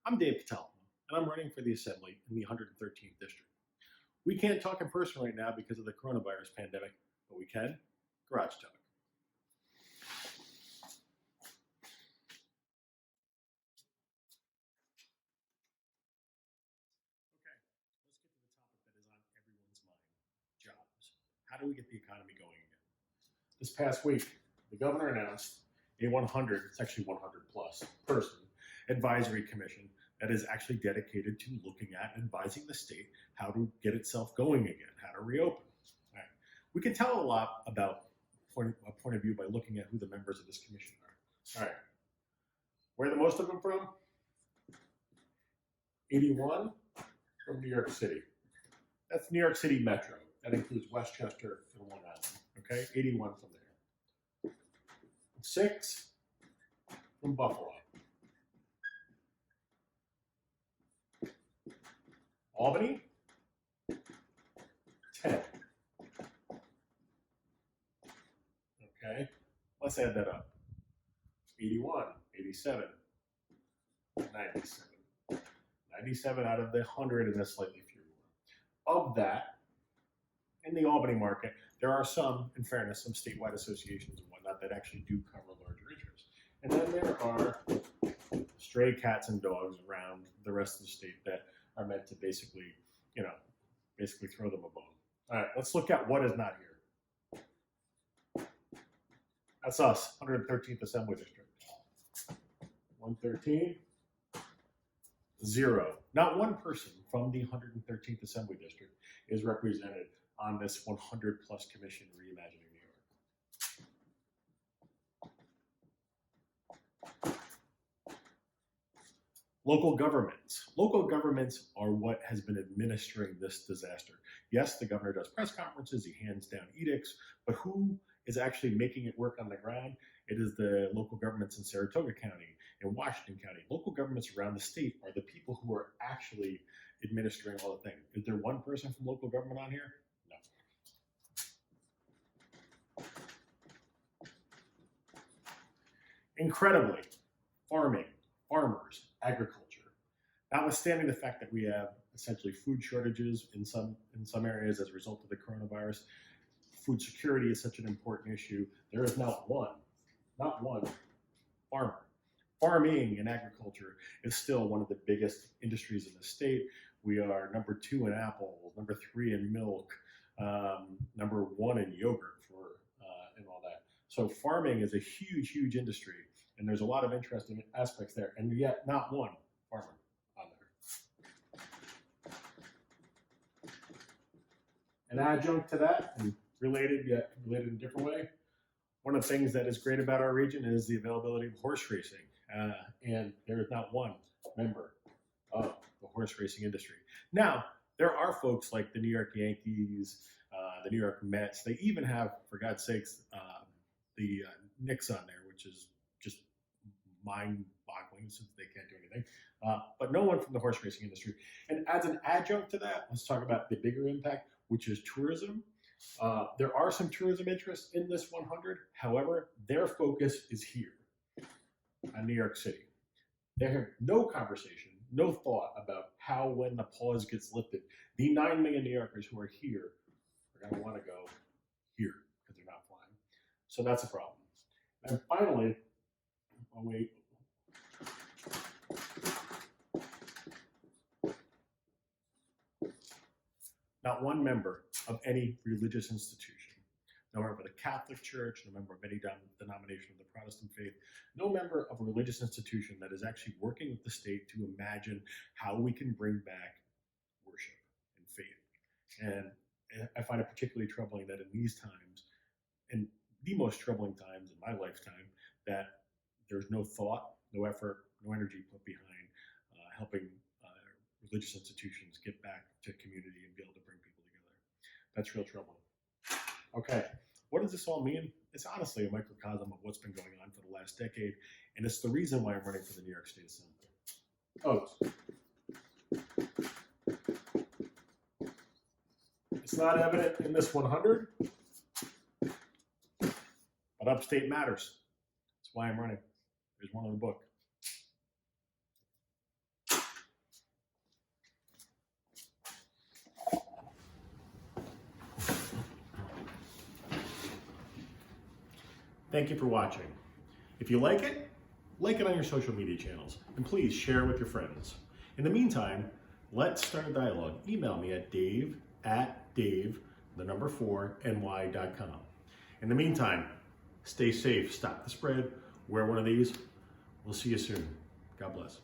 I'm Dave Catalfamo, and I'm running for the Assembly in the 113th District. We can't talk in person right now because of the coronavirus pandemic, but we can garage talk. Okay, let's get to the topic that is on everyone's mind, jobs. How do we get the economy going again? This past week, the governor announced a 100, it's actually 100 plus person advisory commission that is actually dedicated to looking at and advising the state how to get itself going again, how to reopen. All right. We can tell a lot about a point of view by looking at who the members of this commission are. All right. Where are the most of them from? 81 from New York City. That's New York City Metro. That includes Westchester and Long Island. Okay, 81 from there. 6 from Buffalo. Albany, 10. Okay, let's add that up. 81, 87, 97. 97 out of the 100 and a slightly few more. Of that, in the Albany market, there are some, in fairness, some statewide associations and whatnot that actually do cover larger interests. And then there are stray cats and dogs around the rest of the state that are meant to basically throw them a bone. All right, let's look at what is not here. That's us, 113th Assembly District. 113, 0. Not one person from the 113th Assembly District is represented on this 100 plus commission reimagining New York. Local governments. Local governments are what has been administering this disaster. Yes, the governor does press conferences, he hands down edicts, but who is actually making it work on the ground? It is the local governments in Saratoga County, in Washington County. Local governments around the state are the people who are actually administering all the things. Is there one person from local government on here? No. Incredibly, farming, farmers, agriculture. Notwithstanding the fact that we have essentially food shortages in some areas as a result of the coronavirus, food security is such an important issue. There is not one farmer. Farming and agriculture is still one of the biggest industries in the state. We are number 2 in apples, number 3 in milk, number 1 in yogurt and all that. So farming is a huge, huge industry, and there's a lot of interesting aspects there, and yet not one farmer on there. An adjunct to that, and related yet related in a different way, one of the things that is great about our region is the availability of horse racing, and there is not one member of the horse racing industry. Now, there are folks like the New York Yankees, the New York Mets. They even have, for God's sakes, the Knicks on there, which is just mind-boggling since they can't do anything. But no one from the horse racing industry. And as an adjunct to that, let's talk about the bigger impact, which is tourism. There are some tourism interests in this 100. However, their focus is here on New York City. They have no conversation, no thought about how, when the pause gets lifted, the 9 million New Yorkers who are here are going to want to go here because they're not flying. So that's a problem. And finally, not one member of any religious institution, no member of the Catholic Church, no member of any denomination of the Protestant faith, no member of a religious institution that is actually working with the state to imagine how we can bring back worship and faith. And I find it particularly troubling that in these times, and the most troubling times in my lifetime, that there's no thought, no effort, no energy put behind helping religious institutions get back to community and be able to bring people together. That's real troubling. Okay, what does this all mean? It's honestly a microcosm of what's been going on for the last decade, and it's the reason why I'm running for the New York State Assembly. It's not evident in this 100, but upstate matters. That's why I'm running. There's one in the book. Thank you for watching. If you like it on your social media channels, and please share it with your friends. In the meantime, let's start a dialogue. Email me at dave@dave4ny.com. In the meantime, stay safe, stop the spread, wear one of these. We'll see you soon. God bless.